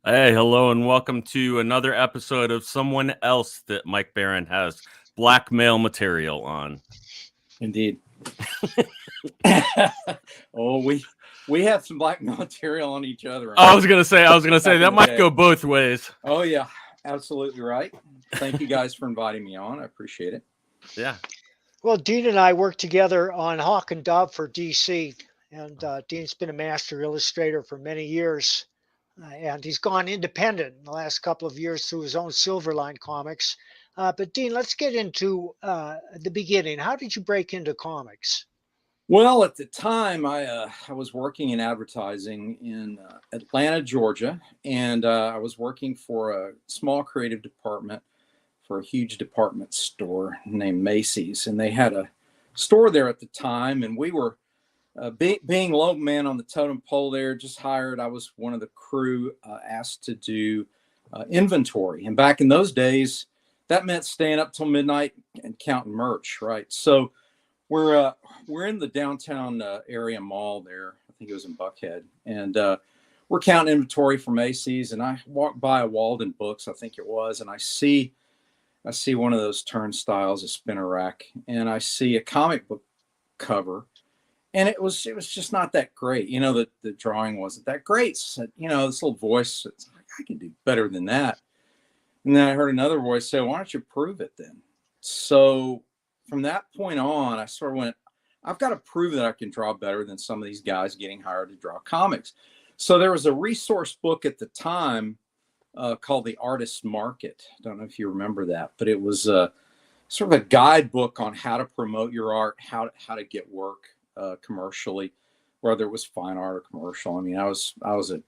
Hey, hello, and welcome to another episode of someone else that Mike Barron has blackmail material on. Indeed. Oh, we have some blackmail material on each other. I was gonna say that might go both ways. Oh yeah, absolutely right. Thank you guys for inviting me on. I appreciate it. Yeah. Well, Dean and I worked together on Hawk and Dove for DC, and Dean's been a master illustrator for many years, and he's gone independent in the last couple of years through his own Silverline comics. But Dean, let's get into the beginning. How did you break into comics? Well, at the time, I was working in advertising in Atlanta, Georgia, and I was working for a small creative department for a huge department store named Macy's, and they had a store there at the time, and we were being low man on the totem pole there, just hired. I was one of the crew asked to do inventory, and back in those days, that meant staying up till midnight and counting merch, right? So we're in the downtown area mall there. I think it was in Buckhead, and we're counting inventory for Macy's. And I walk by a Walden Books, I think it was, and I see one of those turnstiles, a spinner rack, and I see a comic book cover, and it was just not that great. You know, the drawing wasn't that great. So, you know, this little voice, it's like, I can do better than that. And then I heard another voice say, "Why don't you prove it then?" So from that point on, I sort of went, I've got to prove that I can draw better than some of these guys getting hired to draw comics. So there was a resource book at the time called The Artist's Market. I don't know if you remember that, but it was sort of a guidebook on how to promote your art, how to get work commercially, whether it was fine art or commercial. I mean, I was an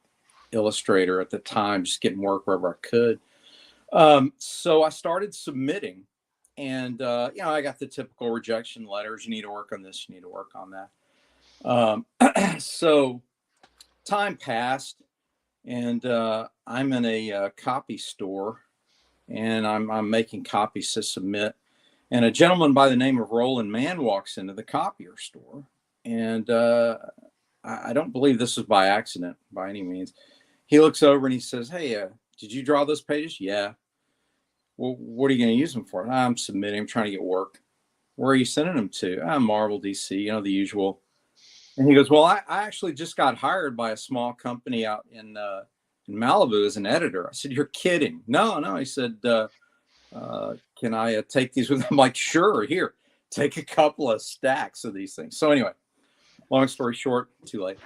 illustrator at the time, just getting work wherever I could. So I started submitting. And, you know, I got the typical rejection letters. You need to work on this. You need to work on that. So time passed, and I'm in a copy store, and I'm making copies to submit. And a gentleman by the name of Roland Mann walks into the copier store. And I don't believe this was by accident by any means. He looks over and he says, "Hey, did you draw those pages?" "Yeah." "Well, what are you going to use them for?" "I'm submitting. I'm trying to get work." "Where are you sending them to?" "Marvel, DC, you know, the usual." And he goes, "Well, I actually just got hired by a small company out in Malibu as an editor." I said, "You're kidding." No. He said, "Can I take these with?" I'm like, "Sure, here, take a couple of stacks of these things." So anyway, long story short, too late.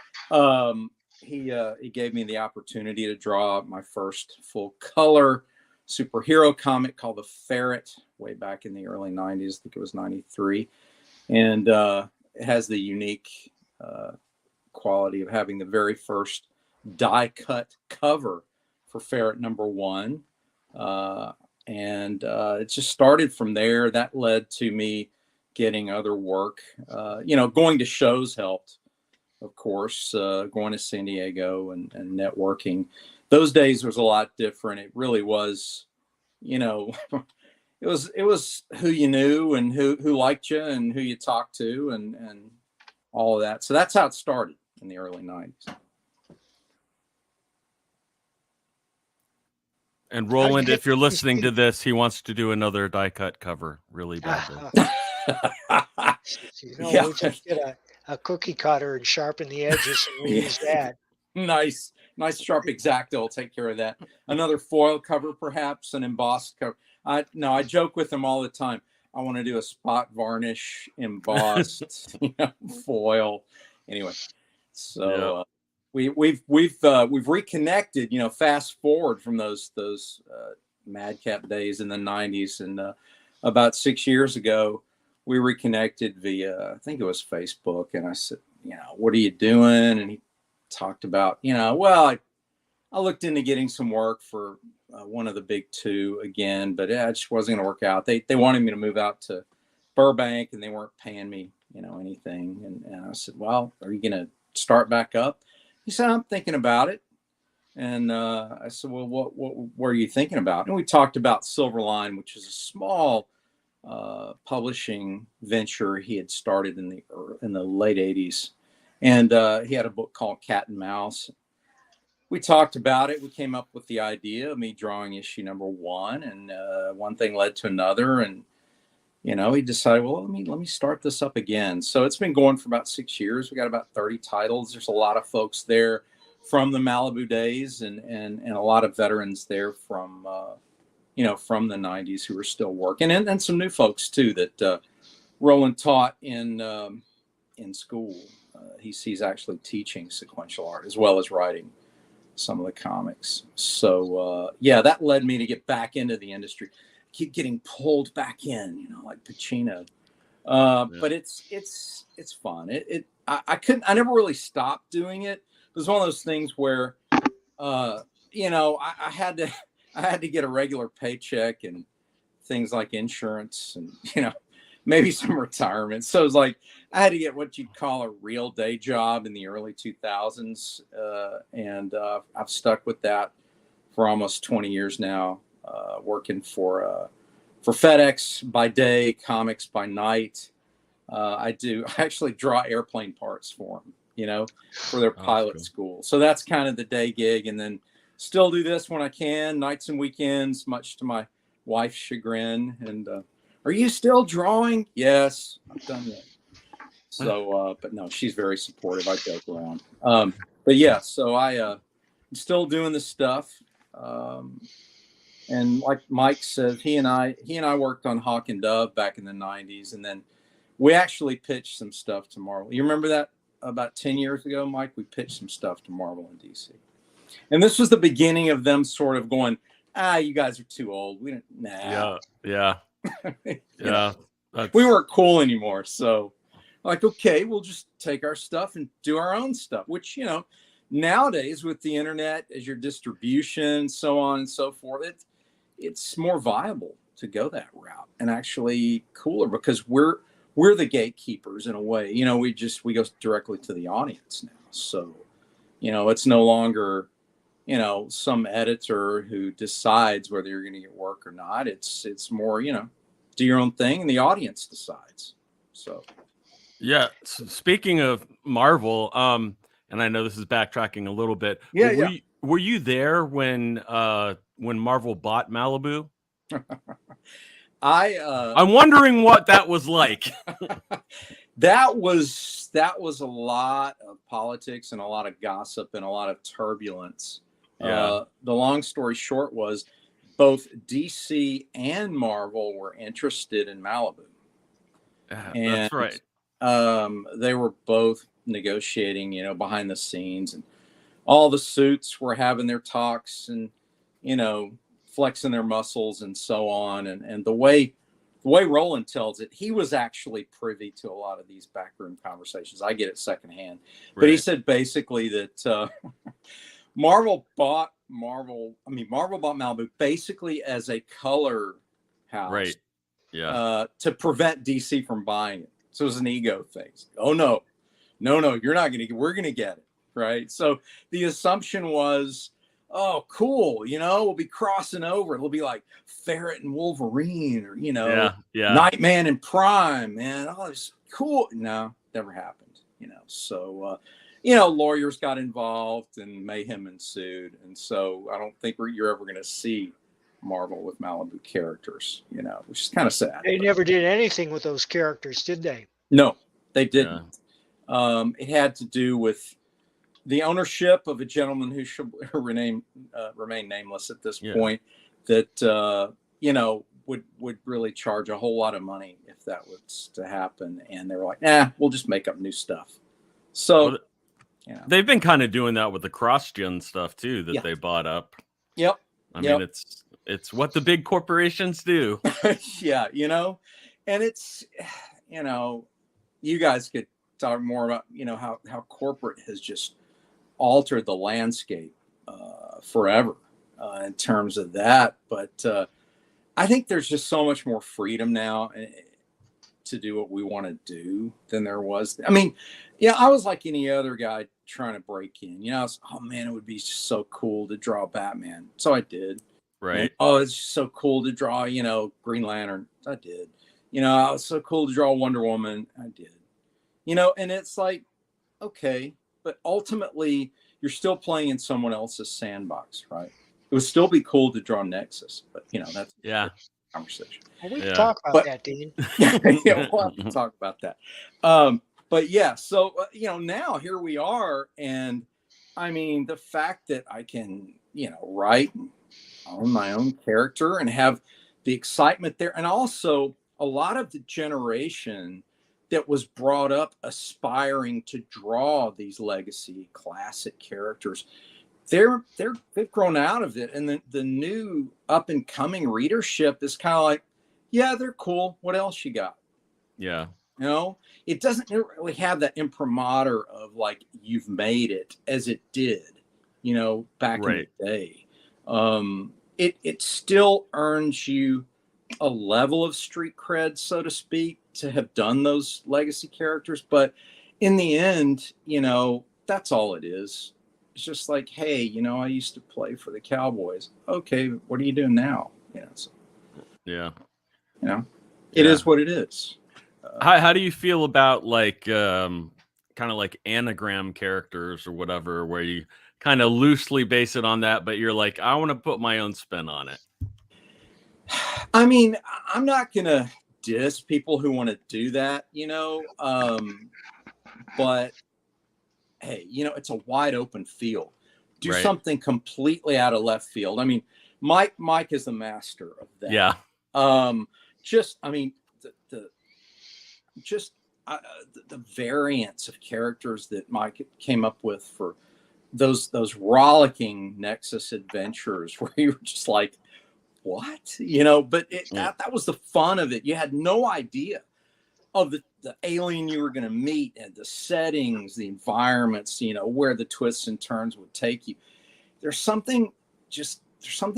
He gave me the opportunity to draw my first full color superhero comic called The Ferret way back in the early 90s. I think it was 93. And it has the unique quality of having the very first die cut cover for Ferret #1. And it just started from there. That led to me getting other work. You know, going to shows helped, of course, going to San Diego and networking. Those days was a lot different. It really was, you know, it was who you knew and who liked you and who you talked to and all of that. So that's how it started in the early 90s. And Roland, if you're listening to this, he wants to do another die cut cover really badly. You know, yeah. We just get a cookie cutter and sharpen the edges and we'll use that. Nice sharp X-Acto will take care of that. Another foil cover, perhaps an embossed cover. I joke with them all the time. I want to do a spot varnish embossed, you know, foil. Anyway, so we've reconnected. You know, fast forward from those madcap days in the 90s, and about 6 years ago, we reconnected via, I think it was Facebook, and I said, you know, "What are you doing?" And he talked about, you know, well, I looked into getting some work for one of the big two again, but it just wasn't going to work out. They wanted me to move out to Burbank, and they weren't paying me, you know, anything. And I said, "Well, are you going to start back up?" He said, "I'm thinking about it." And I said, "Well, what are you thinking about?" And we talked about Silverline, which is a small publishing venture he had started in the late 80s. And he had a book called Cat and Mouse. we talked about it. We came up with the idea of me drawing issue number 1, and one thing led to another, and he decided, well, let me start this up again. So it's been going for about 6 years. We got about 30 titles. There's a lot of folks there from the Malibu days, and a lot of veterans there from from the 90s who are still working, and some new folks too that Roland taught in school. He's actually teaching sequential art as well as writing some of the comics. So that led me to get back into the industry. Keep getting pulled back in, like Pacino. But it's fun. I never really stopped doing it. It was one of those things where I had to get a regular paycheck and things like insurance and maybe some retirement. So it was like I had to get what you'd call a real day job in the early 2000s, and I've stuck with that for almost 20 years now. Working for FedEx by day, comics by night. I actually draw airplane parts for them, for their pilot school. So that's kind of the day gig, and then still do this when I can, nights and weekends, much to my wife's chagrin. And are you still drawing? Yes, I'm done yet. So, but no, she's very supportive. I joke around. But yeah, so I'm still doing this stuff. And like Mike said, he and I worked on Hawk and Dove back in the 90s. And then we actually pitched some stuff to Marvel. You remember that about 10 years ago, Mike? We pitched some stuff to Marvel and DC. And this was the beginning of them sort of going, you guys are too old. We don't, nah. Yeah. Yeah. We weren't cool anymore. So like, okay, we'll just take our stuff and do our own stuff, which, nowadays with the internet as your distribution, so on and so forth, it's more viable to go that route, and actually cooler because we're the gatekeepers in a way. We go directly to the audience now. So, it's no longer, some editor who decides whether you're going to get work or not. It's more, do your own thing and the audience decides. So. Yeah. So speaking of Marvel, and I know this is backtracking a little bit. Yeah. Were you there when Marvel bought Malibu? I'm wondering what that was like. That was a lot of politics and a lot of gossip and a lot of turbulence. Yeah. The long story short was both DC and Marvel were interested in Malibu. That's right. They were both negotiating, behind the scenes, and all the suits were having their talks and, flexing their muscles and so on. And the way Roland tells it, he was actually privy to a lot of these backroom conversations. I get it secondhand, but he said basically that Marvel bought Malibu basically as a color house, right? Yeah, to prevent DC from buying it. So it was an ego thing. Oh no, you're not going to. We're going to get it, right? So the assumption was, oh, cool. We'll be crossing over. It'll be like Ferret and Wolverine, or Nightman and Prime, man. Oh, it's cool. No, never happened. So lawyers got involved and mayhem ensued, and so I don't think you're ever going to see Marvel with Malibu characters, which is kind of sad. They never did anything with those characters, did they? No, they didn't. Yeah. It had to do with the ownership of a gentleman who should remain nameless at this point, that would really charge a whole lot of money if that was to happen. And they were like, we'll just make up new stuff. So they've been kind of doing that with the cross-gen stuff too that they bought up. Yep. I mean, it's what the big corporations do. Yeah, and it's, you guys could talk more about, how corporate has just altered the landscape forever in terms of that. But I think there's just so much more freedom now to do what we want to do than there was. I mean, I was like any other guy trying to break in. I was, oh man, it would be so cool to draw Batman. So I did. Right. And, oh, it's so cool to draw, Green Lantern. I did. It was so cool to draw Wonder Woman. I did. And it's like, okay, but ultimately, you're still playing in someone else's sandbox, right? It would still be cool to draw Nexus, but that's Yeah. a conversation. Well, we can talk about that, Dean. Yeah, we'll have to talk about that. But yeah, so now here we are, and I mean the fact that I can write and own my own character and have the excitement there, and also a lot of the generation that was brought up aspiring to draw these legacy classic characters, they've grown out of it, and the new up and coming readership is kind of like, yeah, they're cool. What else you got? Yeah. It doesn't really have that imprimatur of like you've made it as it did, back in the day. It still earns you a level of street cred, so to speak, to have done those legacy characters. But in the end, that's all it is. It's just like, hey, I used to play for the Cowboys. Okay, what are you doing now? So, yeah. It is what it is. How do you feel about like kind of like anagram characters or whatever, where you kind of loosely base it on that, but you're like, I want to put my own spin on it? I mean, I'm not going to diss people who want to do that, but hey, it's a wide open field. Do something completely out of left field. I mean, Mike is the master of that. Yeah. The variants of characters that Mike came up with for those rollicking Nexus adventures where you were just like, what? But that was the fun of it. You had no idea of the alien you were going to meet and the settings, the environments, where the twists and turns would take you. There's something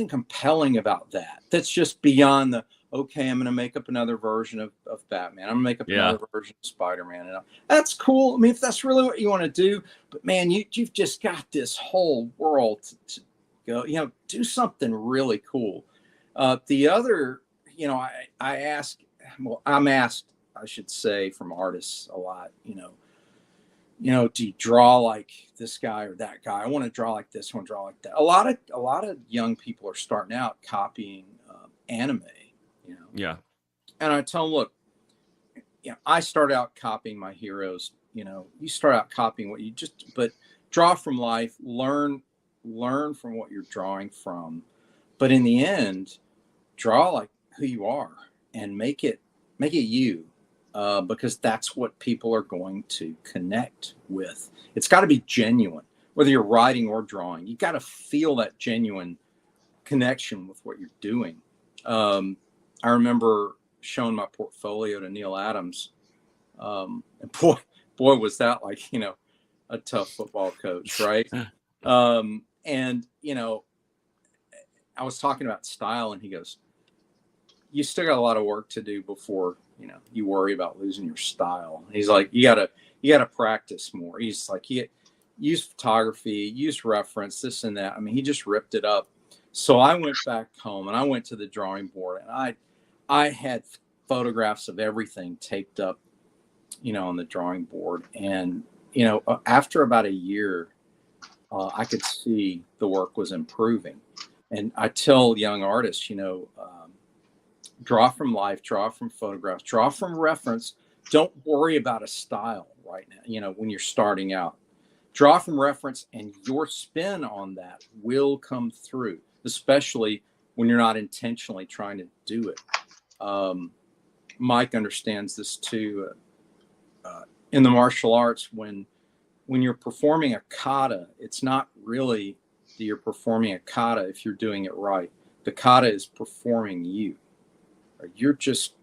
compelling about that. That's just beyond the, okay, I'm going to make up another version of Batman. I'm going to make up another version of Spider-Man. And that's cool. I mean, if that's really what you want to do, but man, you've just got this whole world to go, do something really cool. The other, I'm asked, I should say, from artists a lot, do you draw like this guy or that guy? I want to draw like this, I want to draw like that. A lot of young people are starting out copying anime, Yeah. And I tell them, look, I start out copying my heroes. You start out copying but draw from life, learn from what you're drawing from. But in the end, draw like who you are and make it you, because that's what people are going to connect with. It's got to be genuine, whether you're writing or drawing. You got to feel that genuine connection with what you're doing. I remember showing my portfolio to Neil Adams, and boy, was that like a tough football coach, right? And I was talking about style, and he goes, you still got a lot of work to do before, you worry about losing your style. He's like, you gotta practice more. He's like, use photography, use reference, this and that. I mean, he just ripped it up. So I went back home and I went to the drawing board, and I had photographs of everything taped up, on the drawing board. And, after about a year, I could see the work was improving. And I tell young artists, draw from life, draw from photographs, draw from reference. Don't worry about a style right now, when you're starting out. Draw from reference, and your spin on that will come through, especially when you're not intentionally trying to do it. Mike understands this too. In the martial arts, when you're performing a kata, it's not really that you're performing a kata if you're doing it right. The kata is performing you. You're just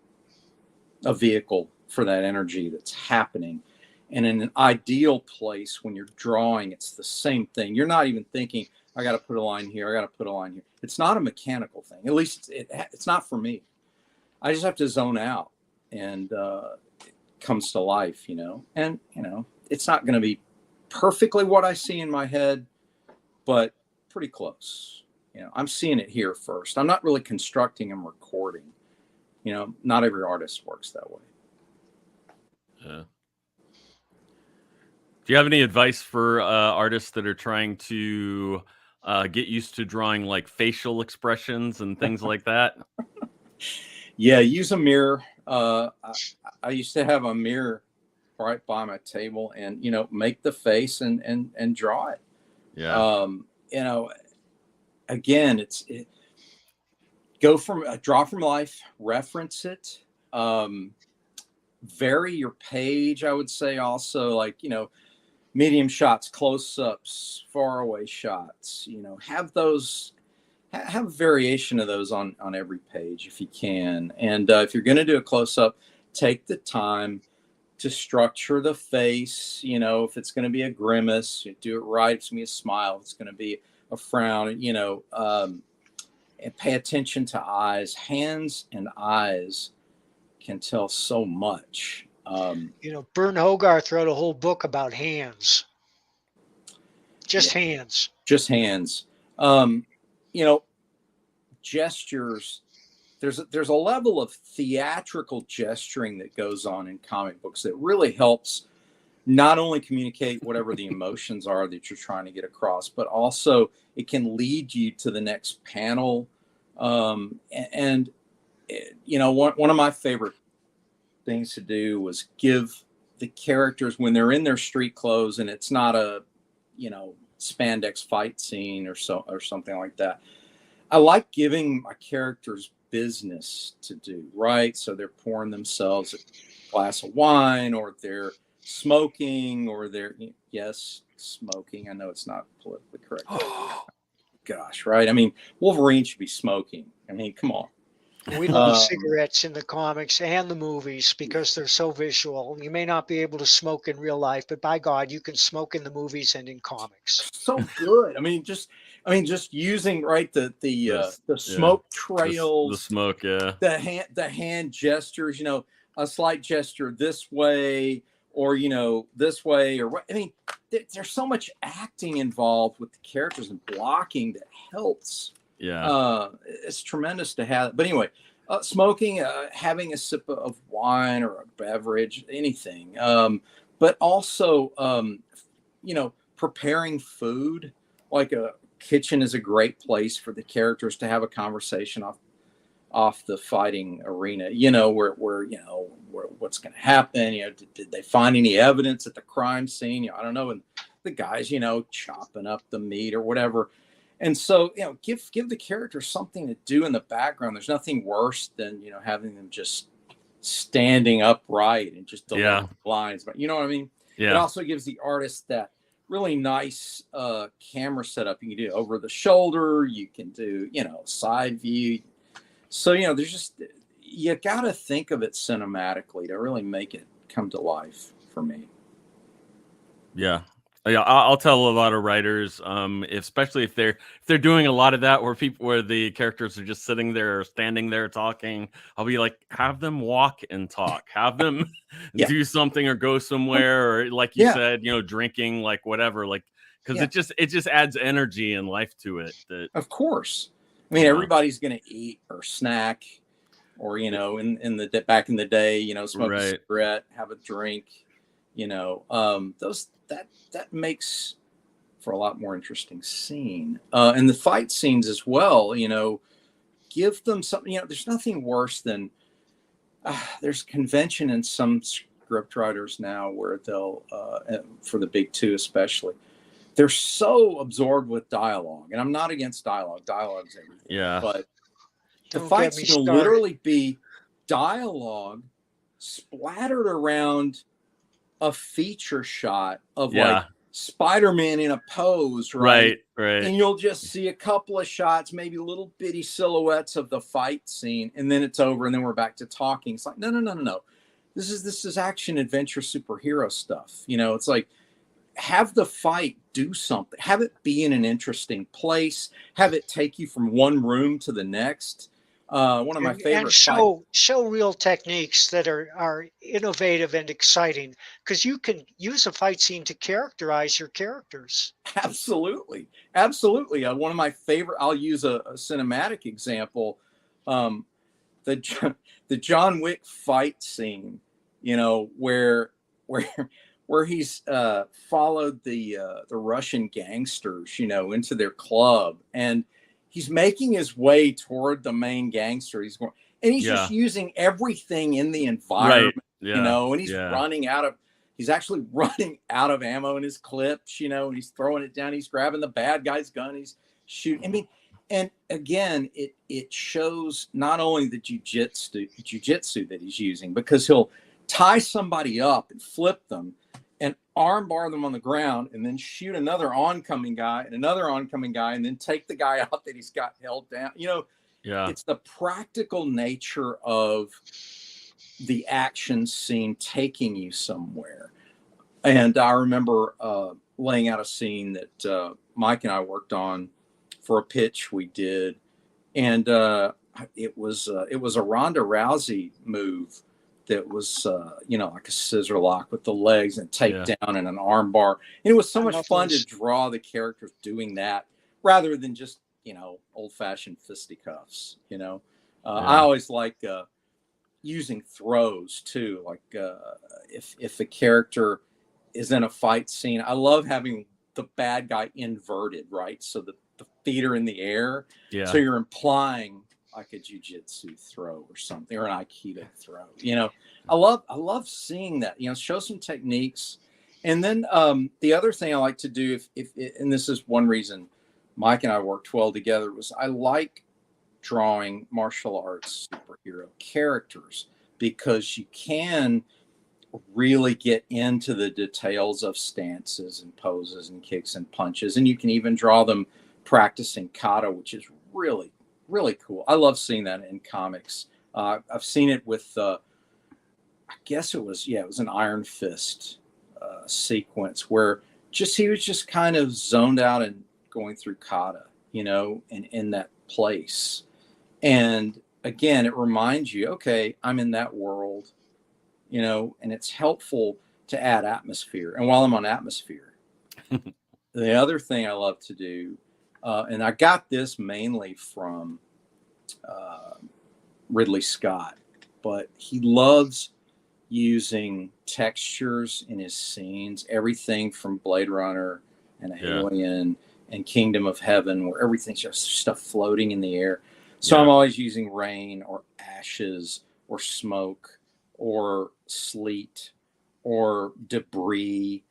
a vehicle for that energy that's happening. And in an ideal place, when you're drawing, it's the same thing. You're not even thinking, I got to put a line here, I got to put a line here. It's not a mechanical thing. At least it's not for me. I just have to zone out, and it comes to life, And, it's not going to be perfectly what I see in my head, but pretty close. I'm seeing it here first. I'm not really constructing and recording. Not every artist works that way. Do Do you have any advice for artists that are trying to get used to drawing like facial expressions and things like that? Yeah, use a mirror. I used to have a mirror right by my table, and make the face and draw it. Yeah. Again, go from draw from life, reference it, vary your page. I would say also, like, medium shots, close-ups, faraway shots. Have those. Have a variation of those on every page if you can. And if you're going to do a close-up, take the time to structure the face. If it's going to be a grimace, you do it right. If it's going to be a smile, if it's going to be a frown, and pay attention to eyes. Hands and eyes can tell so much. Bern Hogarth wrote a whole book about hands. Just hands. Just hands. Gestures. There's a level of theatrical gesturing that goes on in comic books that really helps not only communicate whatever the emotions are that you're trying to get across, but also it can lead you to the next panel. One of my favorite things to do was give the characters, when they're in their street clothes and it's not a spandex fight scene or something like that, I like giving my characters business to do, right? So they're pouring themselves a glass of wine, or they're smoking, or they're smoking. I know it's not politically correct. Gosh, right? I mean, Wolverine should be smoking. I mean, come on. We love cigarettes in the comics and the movies because they're so visual. You may not be able to smoke in real life, but by God, you can smoke in the movies and in comics. So good. I mean, just using the smoke trails, the smoke, the hand gestures. A slight gesture this way, or this way, or what. I mean, there's so much acting involved with the characters and blocking that helps. Yeah. It's tremendous to have. But anyway, smoking, having a sip of wine or a beverage, anything. But also, preparing food. Like a kitchen is a great place for the characters to have a conversation off the fighting arena. Where what's going to happen. Did they find any evidence at the crime scene? I don't know. And the guys, chopping up the meat or whatever. And so, give the characters something to do in the background. There's nothing worse than, having them just standing upright and just delivering lines. But you know what I mean? Yeah. It also gives the artist that really nice camera setup. You can do over the shoulder. You can do, side view. So, you got to think of it cinematically to really make it come to life for me. Yeah. Yeah, I'll tell a lot of writers, especially if they're doing a lot of that where the characters are just sitting there or standing there talking. I'll be like, have them walk and talk, have them do something or go somewhere, or like you said, drinking, like whatever, like, because it just adds energy and life to it. Of course, I mean everybody's gonna eat or snack, or in the back in the day, smoke a cigarette, have a drink, that makes for a lot more interesting scene. And the fight scenes as well, give them something. There's nothing worse than there's convention in some script writers now where they'll, for the big two especially, they're so absorbed with dialogue. And I'm not against dialogue. Dialogue's everything. Yeah. But the fights will literally be dialogue splattered around a feature shot of like Spider-Man in a pose, right? Right. And you'll just see a couple of shots, maybe little bitty silhouettes of the fight scene, and then it's over, and then we're back to talking. It's like, no. This is action adventure superhero stuff. It's like, have the fight do something. Have it be in an interesting place. Have it take you from one room to the next. One of my favorite. And show real techniques that are innovative and exciting, because you can use a fight scene to characterize your characters. Absolutely. One of my favorite. I'll use a cinematic example. The John Wick fight scene. Where where he's followed the Russian gangsters, into their club, and he's making his way toward the main gangster. He's going, and he's just using everything in the environment, and he's actually running out of ammo in his clips, and he's throwing it down. He's grabbing the bad guy's gun. He's shooting. I mean, and again, it shows not only the jujitsu that he's using, because he'll tie somebody up and flip them and armbar them on the ground, and then shoot another oncoming guy and another oncoming guy, and then take the guy out that he's got held down. It's the practical nature of the action scene taking you somewhere. And I remember laying out a scene that Mike and I worked on for a pitch we did, and it was a Ronda Rousey move that was like a scissor lock with the legs and takedown and an arm bar. And it was so much fun to draw the characters doing that rather than just old-fashioned fisticuffs. I always like using throws too, like if a character is in a fight scene, I love having the bad guy inverted, right? So the feet are in the air, so you're implying like a jiu-jitsu throw or something, or an aikido throw. I love seeing that. Show some techniques. And then the other thing I like to do, and this is one reason Mike and I worked well together, was I like drawing martial arts superhero characters, because you can really get into the details of stances and poses and kicks and punches, and you can even draw them practicing kata, which is really, really cool. I love seeing that in comics. I've seen it with I guess it was an Iron Fist sequence where he was just kind of zoned out and going through kata, and in that place. And again, it reminds you, okay, I'm in that world, and it's helpful to add atmosphere. And while I'm on atmosphere, the other thing I love to do, and I got this mainly from Ridley Scott, but he loves using textures in his scenes, everything from Blade Runner and Alien and Kingdom of Heaven, where everything's just stuff floating in the air. So I'm always using rain or ashes or smoke or sleet or debris,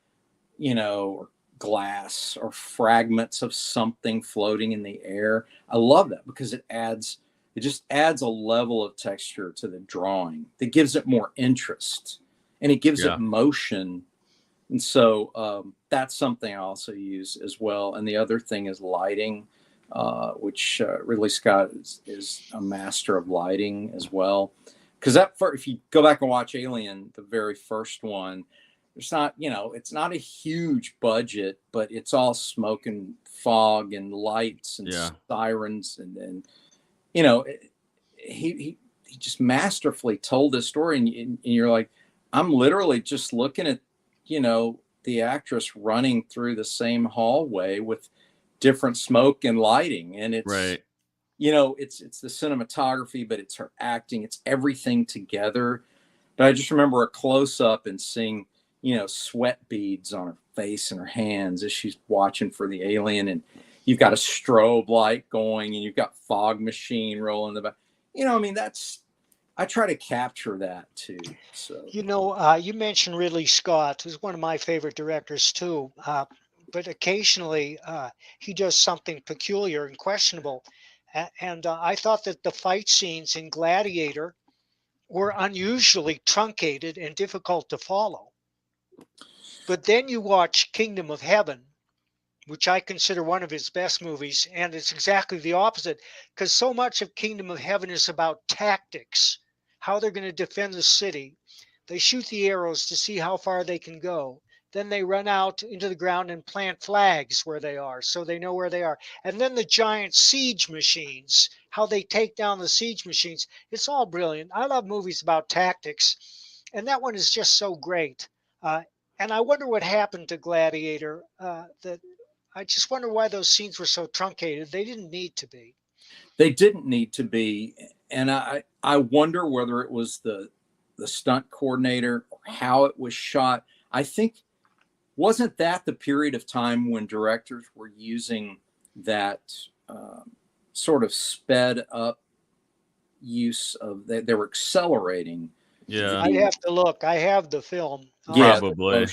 or glass or fragments of something floating in the air. I love that because it just adds a level of texture to the drawing that gives it more interest, and it gives it motion. And so that's something I also use as well. And the other thing is lighting, which Ridley Scott is a master of lighting as well. Because if you go back and watch Alien, the very first one, it's not a huge budget, but it's all smoke and fog and lights and sirens, and he just masterfully told this story, and you're like, I'm literally just looking at the actress running through the same hallway with different smoke and lighting, and it's it's the cinematography, but it's her acting, it's everything together. But I just remember a close-up and seeing sweat beads on her face and her hands as she's watching for the alien, and you've got a strobe light going, and you've got fog machine rolling in the back. I try to capture that too. So you mentioned Ridley Scott, who's one of my favorite directors too. But occasionally he does something peculiar and questionable. And I thought that the fight scenes in Gladiator were unusually truncated and difficult to follow. But then you watch Kingdom of Heaven, which I consider one of his best movies, and it's exactly the opposite, because so much of Kingdom of Heaven is about tactics, how they're going to defend the city. They shoot the arrows to see how far they can go. Then they run out into the ground and plant flags where they are, so they know where they are. And then the giant siege machines, how they take down the siege machines. It's all brilliant. I love movies about tactics, and that one is just so great. And I wonder what happened to Gladiator. I just wonder why those scenes were so truncated. They didn't need to be. They didn't need to be. And I wonder whether it was the stunt coordinator or how it was shot. I think, wasn't that the period of time when directors were using that sort of sped up use of, they were accelerating. Yeah, I'd have to look. I have the film. Yeah, probably.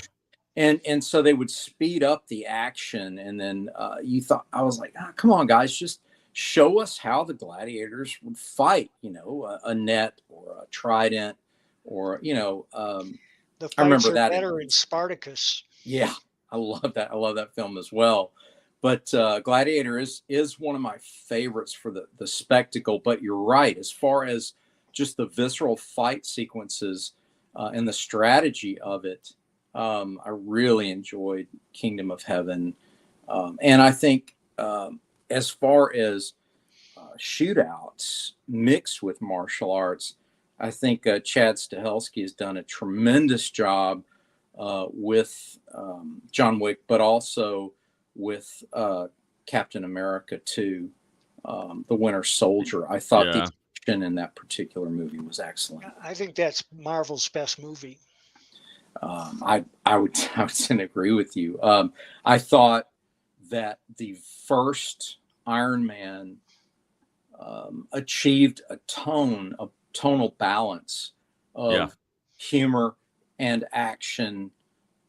and so they would speed up the action, and then I was like, come on, guys, just show us how the gladiators would fight. A net or a trident, or The I remember fights are that. better in Spartacus. Yeah, I love that. I love that film as well. But Gladiator is one of my favorites for the spectacle. But you're right, as far as just the visceral fight sequences and the strategy of it, I really enjoyed Kingdom of Heaven. And I think as far as shootouts mixed with martial arts, I think Chad Stahelski has done a tremendous job with John Wick, but also with Captain America 2, The Winter Soldier. I thought the action in that particular movie was excellent. I think that's Marvel's best movie. I would agree with you. I thought that the first Iron Man achieved a tonal balance of humor and action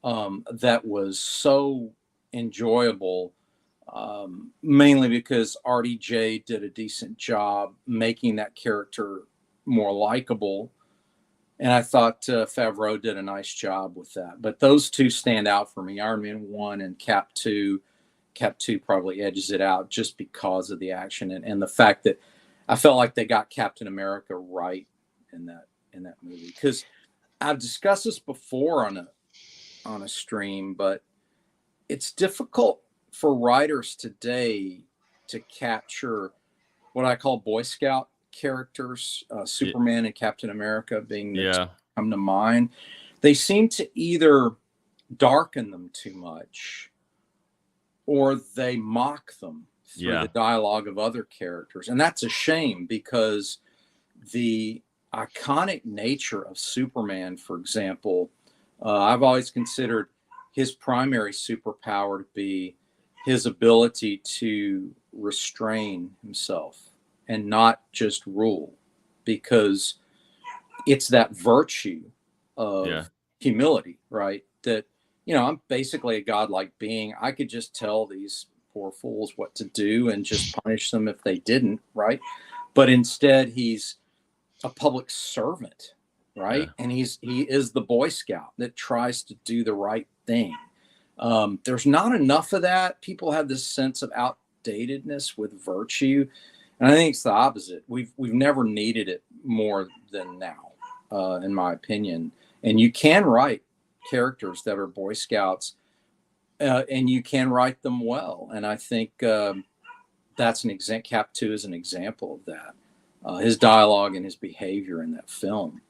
that was so enjoyable, mainly because RDJ did a decent job making that character more likable. And I thought Favreau did a nice job with that. But those two stand out for me, Iron Man 1 and Cap 2. Cap 2 probably edges it out just because of the action and the fact that I felt like they got Captain America right in that movie. Because I've discussed this before on a stream, but it's difficult for writers today to capture what I call Boy Scout characters, Superman and Captain America being the two come to mind. They seem to either darken them too much or they mock them through the dialogue of other characters. And that's a shame, because the iconic nature of Superman, for example, I've always considered his primary superpower to be his ability to restrain himself and not just rule, because it's that virtue of humility, right? That, I'm basically a godlike being. I could just tell these poor fools what to do and just punish them if they didn't, right? But instead, he's a public servant, right? And he is the Boy Scout that tries to do the right thing. There's not enough of that. People have this sense of outdatedness with virtue, and I think it's the opposite. We've never needed it more than now, in my opinion. And you can write characters that are Boy Scouts, and you can write them well. And I think that's an example. Cap 2 is an example of that. His dialogue and his behavior in that film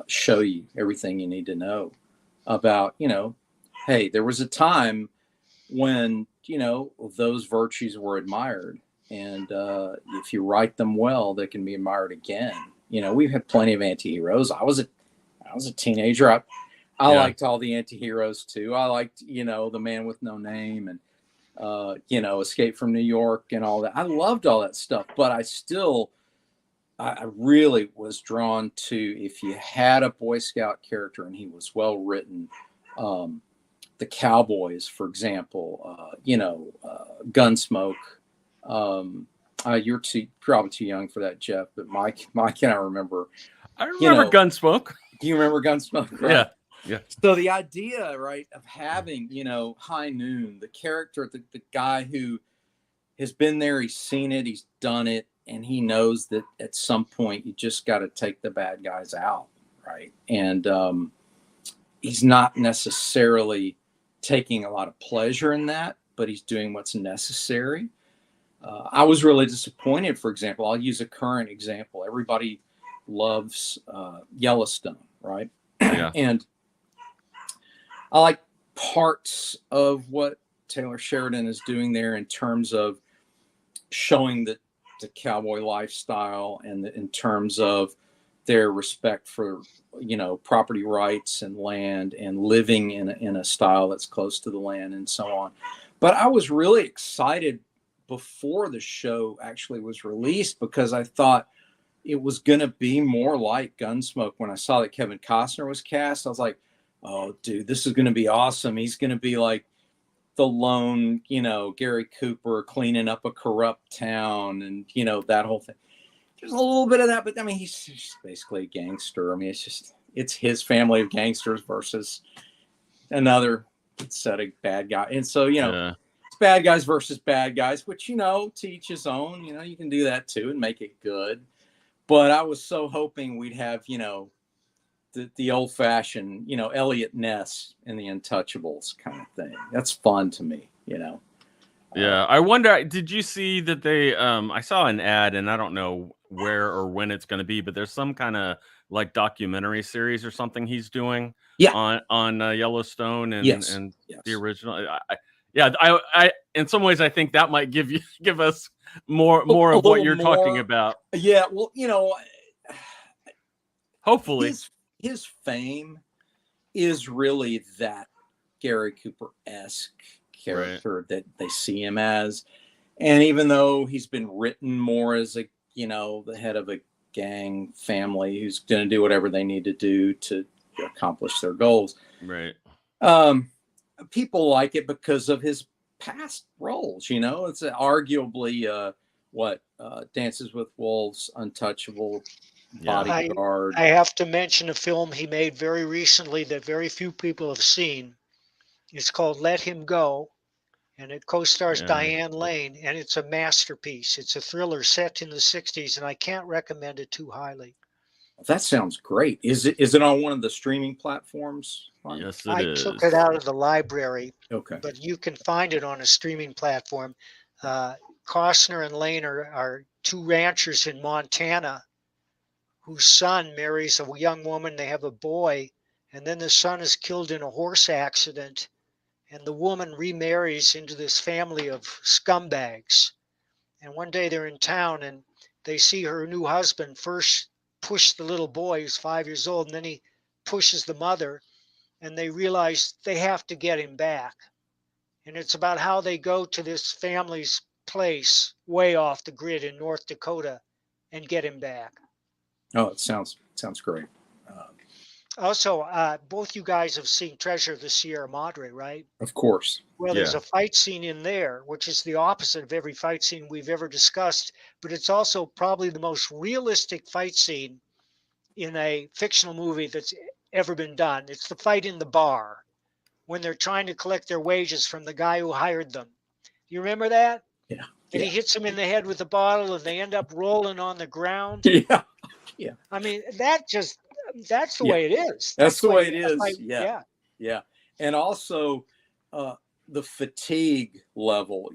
show you everything you need to know about, hey, there was a time when, those virtues were admired. And if you write them well, they can be admired again. We've had plenty of anti-heroes. I was a teenager. I liked all the anti-heroes too. I liked, The Man with No Name and, Escape from New York and all that. I loved all that stuff, but I really was drawn to, if you had a Boy Scout character and he was well written, the Cowboys, for example, Gunsmoke. You're probably too young for that, Jeff, but Mike and I remember. I remember Gunsmoke. Do you remember Gunsmoke? Right? Yeah. So the idea, right, of having, High Noon, the character, the guy who has been there, he's seen it, he's done it, and he knows that at some point you just got to take the bad guys out, right? And he's not necessarily taking a lot of pleasure in that, but he's doing what's necessary. I was really disappointed, for example. I'll use a current example. Everybody loves Yellowstone, right? Yeah. And I like parts of what Taylor Sheridan is doing there in terms of showing the cowboy lifestyle, and in terms of their respect for, property rights and land and living in a style that's close to the land and so on. But I was really excited before the show actually was released because I thought it was going to be more like Gunsmoke. When I saw that Kevin Costner was cast, I was like, oh, dude, this is going to be awesome. He's going to be like the lone, Gary Cooper cleaning up a corrupt town and, that whole thing. There's a little bit of that, but I mean, he's just basically a gangster. I mean, it's his family of gangsters versus another set of bad guys. And so, it's bad guys versus bad guys, which, to each his own, you can do that too and make it good. But I was so hoping we'd have, the old fashioned, Elliot Ness in the Untouchables kind of thing. That's fun to me, Yeah, I wonder, did you see that they I saw an ad, and I don't know where or when it's going to be, but there's some kind of like documentary series or something he's doing on Yellowstone and yes. the original. I in some ways I think that might give us more of what you're talking about. Yeah, well, hopefully his fame is really that Gary Cooper-esque character that they see him as. And even though he's been written more as a, the head of a gang family who's going to do whatever they need to do to accomplish their goals. Right. People like it because of his past roles, it's arguably Dances with Wolves, Untouchable, Bodyguard. I have to mention a film he made very recently that very few people have seen. It's called Let Him Go, and it co-stars Diane Lane, and it's a masterpiece. It's a thriller set in the 60s, and I can't recommend it too highly. That sounds great. Is it on one of the streaming platforms? Yes, I took it out of the library. Okay. But you can find it on a streaming platform. Costner and Lane are two ranchers in Montana whose son marries a young woman. They have a boy, and then the son is killed in a horse accident, and the woman remarries into this family of scumbags. And one day they're in town, and they see her new husband first push the little boy who's 5 years old, and then he pushes the mother, and they realize they have to get him back. And it's about how they go to this family's place way off the grid in North Dakota and get him back. Oh, it sounds great. Also, both you guys have seen Treasure of the Sierra Madre, right? Of course. Well, there's a fight scene in there, which is the opposite of every fight scene we've ever discussed, but it's also probably the most realistic fight scene in a fictional movie that's ever been done. It's the fight in the bar when they're trying to collect their wages from the guy who hired them. You remember that? Yeah. And he hits them in the head with the bottle, and they end up rolling on the ground. Yeah. I mean, that's the way it is. That's the way it is. Yeah. And also the fatigue level,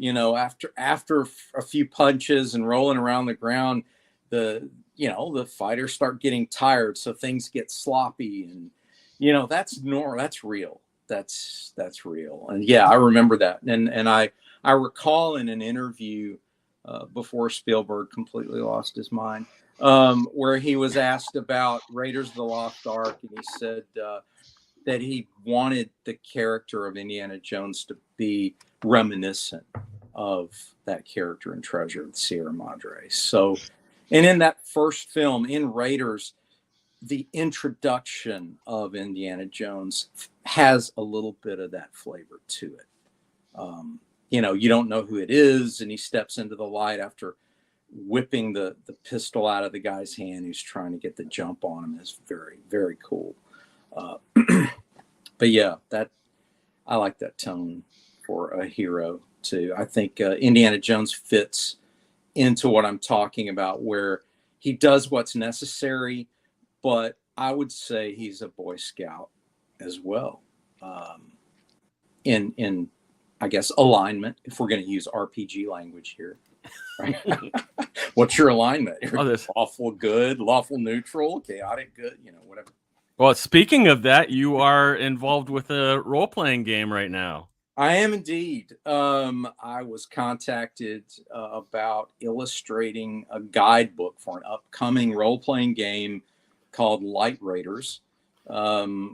after a few punches and rolling around the ground, the fighters start getting tired, so things get sloppy, and that's normal. That's real. That's real. And I remember that. And I recall in an interview before Spielberg completely lost his mind, where he was asked about Raiders of the Lost Ark, and he said that he wanted the character of Indiana Jones to be reminiscent of that character in Treasure of the Sierra Madre. So, and in that first film, in Raiders, the introduction of Indiana Jones has a little bit of that flavor to it. You don't know who it is, and he steps into the light after whipping the pistol out of the guy's hand who's trying to get the jump on him. Is very, very cool. But I like that tone for a hero too. I think Indiana Jones fits into what I'm talking about, where he does what's necessary, but I would say he's a Boy Scout as well. In I guess alignment, if we're going to use RPG language here. Right? What's your alignment? Lawful good, lawful neutral, chaotic good, whatever. Well, speaking of that, you are involved with a role-playing game right now. I am indeed. I was contacted about illustrating a guidebook for an upcoming role-playing game called Light Raiders,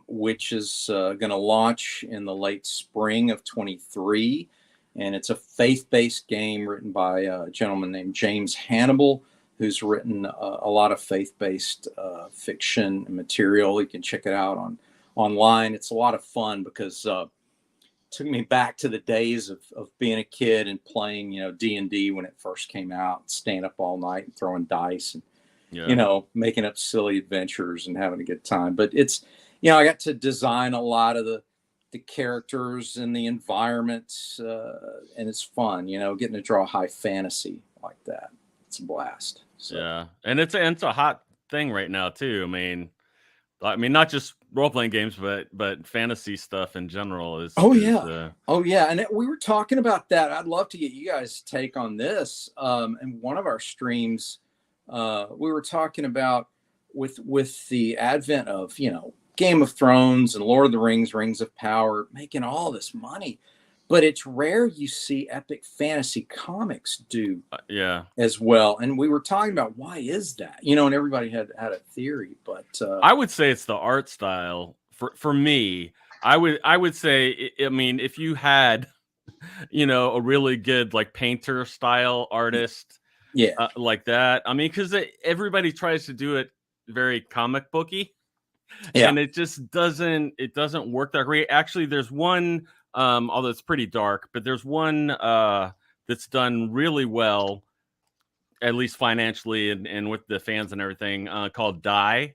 which is going to launch in the late spring of 23. And it's a faith-based game written by a gentleman named James Hannibal, who's written a lot of faith-based fiction material. You can check it out online. It's a lot of fun because it took me back to the days of being a kid and playing, D&D when it first came out, staying up all night and throwing dice and, making up silly adventures and having a good time. But it's, I got to design a lot of the characters and the environments, and it's fun, getting to draw high fantasy like that. It's a blast. So. Yeah, and it's a hot thing right now too. I mean, not just role playing games, but fantasy stuff in general is. Oh yeah, and we were talking about that. I'd love to get you guys' take on this. In one of our streams, we were talking about with the advent of Game of Thrones and Lord of the Rings, Rings of Power, making all this money. But it's rare you see epic fantasy comics do as well. And we were talking about why is that? And everybody had a theory. But I would say it's the art style. For me, I would say, if you had, a really good like painter style artist, like that. Because everybody tries to do it very comic booky. Yeah. And it just doesn't work that great. Actually, there's one, although it's pretty dark, but there's one that's done really well, at least financially and with the fans and everything, called Die.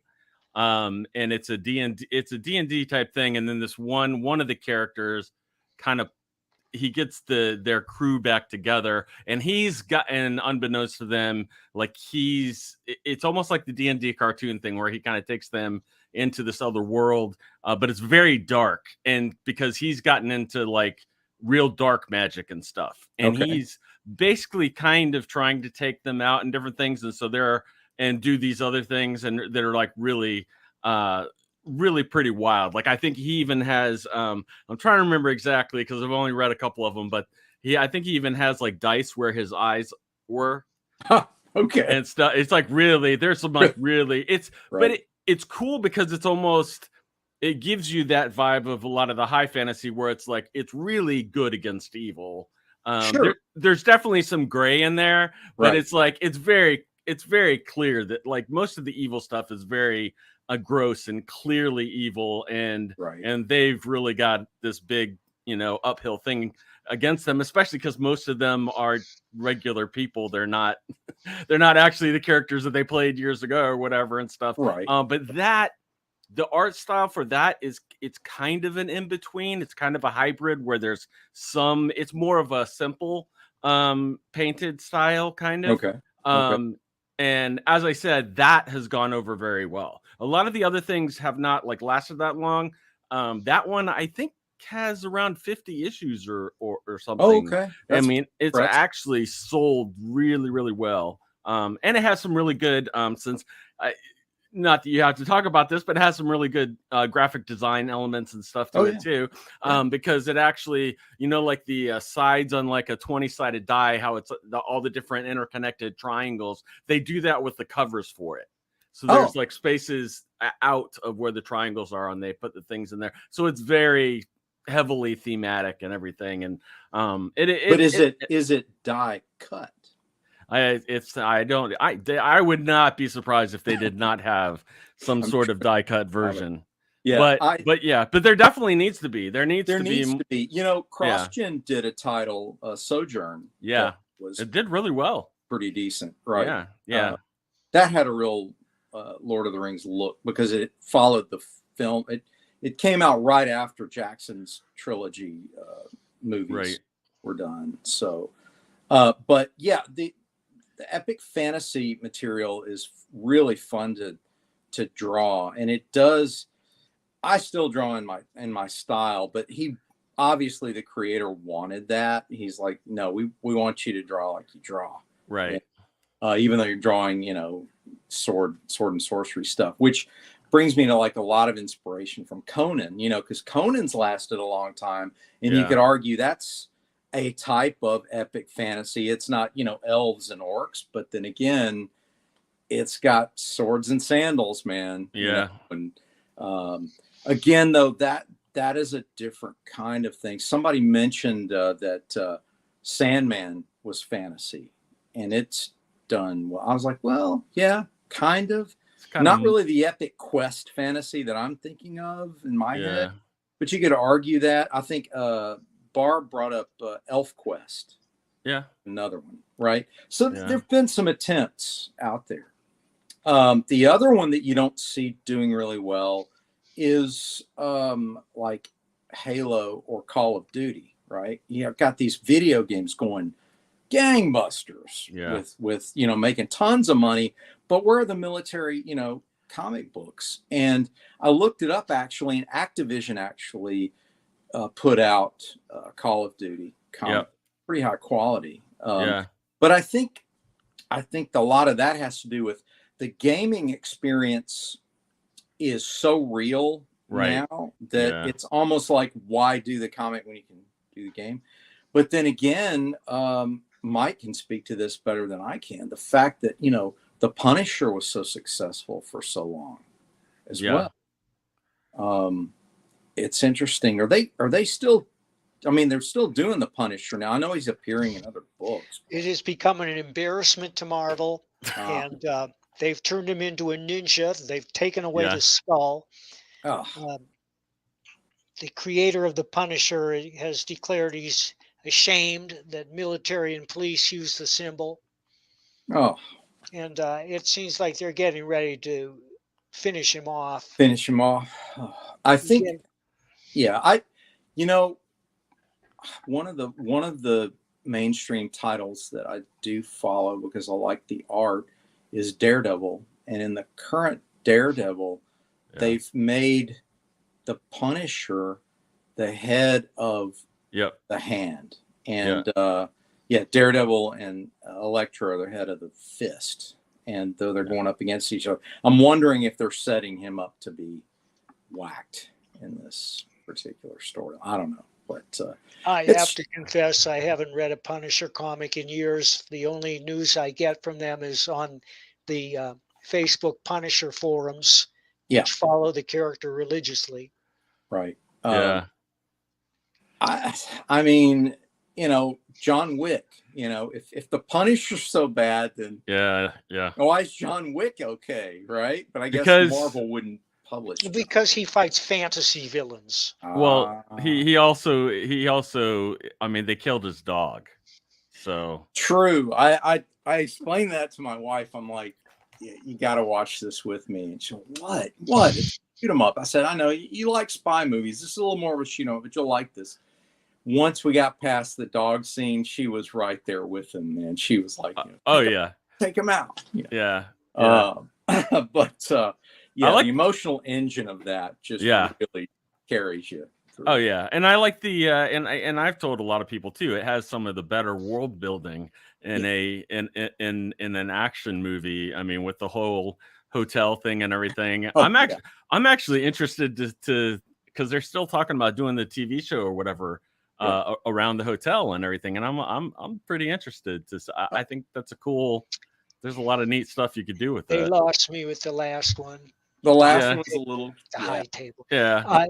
And it's a D&D type thing. And then this one of the characters he gets their crew back together, and unbeknownst to them, like it's almost like the D&D cartoon thing where he kind of takes them into this other world, but it's very dark, and because he's gotten into like real dark magic and stuff, and he's basically kind of trying to take them out and different things, and so do these other things, and that are like really pretty wild. Like I think he even has I'm trying to remember exactly because I've only read a couple of them, but I think he even has like dice where his eyes were. And stuff. It's like really, there's some like really, it's right. But it's cool because it gives you that vibe of a lot of the high fantasy where it's like it's really good against evil. Sure. There's definitely some gray in there, but it's like it's very clear that like most of the evil stuff is very gross and clearly evil, and they've really got this big uphill thing against them, especially because most of them are regular people. They're not actually the characters that they played years ago or whatever and stuff. But the art style for that it's kind of an in-between. It's kind of a hybrid where it's more of a simple painted style kind of. And as I said, that has gone over very well. A lot of the other things have not like lasted that long. That one I think has around 50 issues or something. It's actually sold really, really well. And it has some really good not that you have to talk about this, but it has some really good graphic design elements and stuff to it too. Because it actually, like the sides on like a 20-sided die, how it's all the different interconnected triangles. They do that with the covers for it. So there's like spaces out of where the triangles are, and they put the things in there. So it's very heavily thematic and everything. And is it die cut? I would not be surprised if they did not have some sort of die cut version. But there definitely needs to be. There needs to be. CrossGen did a title, Sojourn. Yeah, it did really well. Pretty decent, right? Yeah. That had a real Lord of the Rings look because it followed the film. It came out right after Jackson's trilogy movies were done. So, but yeah, the epic fantasy material is really fun to draw, and it does. I still draw in my style, but he obviously the creator wanted that. He's like, no, we want you to draw like you draw, right? Even though you're drawing, sword and sorcery stuff, which brings me to like a lot of inspiration from Conan, because Conan's lasted a long time, and you could argue that's a type of epic fantasy. It's not, elves and orcs, but then again, it's got swords and sandals, man. Yeah. And again, though, that is a different kind of thing. Somebody mentioned that Sandman was fantasy, and it's done well. I was like, well, yeah, kind of. Not really the epic quest fantasy that I'm thinking of in my head, but you could argue that. I think Barb brought up Elf Quest. Yeah. Another one, right? So there've been some attempts out there. The other one that you don't see doing really well is like Halo or Call of Duty, right? You've got these video games going gangbusters with making tons of money, but where are the military, comic books? And I looked it up actually, and Activision actually put out Call of Duty comic, pretty high quality. But I think a lot of that has to do with the gaming experience is so real now that it's almost like, why do the comic when you can do the game? But then again, Mike can speak to this better than I can. The fact that, the Punisher was so successful for so long as well. It's interesting. Are they still, they're still doing the Punisher now. I know he's appearing in other books. It has become an embarrassment to Marvel, and they've turned him into a ninja. They've taken away the skull. The creator of the Punisher has declared he's ashamed that military and police use the symbol. And it seems like they're getting ready to finish him off. I think, one of the mainstream titles that I do follow because I like the art is Daredevil. And in the current Daredevil, they've made the Punisher the head of the hand. And Daredevil and Elektra are the head of the fist. And though they're going up against each other, I'm wondering if they're setting him up to be whacked in this particular story. I don't know. But I have to confess, I haven't read a Punisher comic in years. The only news I get from them is on the Facebook Punisher forums, which follow the character religiously. Right. I mean, John Wick, if the Punisher's so bad, then why is John Wick okay, right? But I guess Marvel wouldn't publish because he fights fantasy villains. Well, he also they killed his dog. So true. I explained that to my wife. I'm like, you got to watch this with me. And she's like, what? Shoot him up. I said, I know you like spy movies. This is a little more of a shoot 'em up, but you'll like this. Once we got past the dog scene, she was right there with him, man. She was like, take him out. But the emotional engine of that just really carries you through. Oh yeah, and I like the and I've told a lot of people too. It has some of the better world building in in an action movie. I mean, with the whole hotel thing and everything. I'm actually interested to because they're still talking about doing the TV show or whatever. Around the hotel and everything, and I'm pretty interested to. I think that's there's a lot of neat stuff you could do with that. They lost me with the last one. The last one was a little high table. Yeah.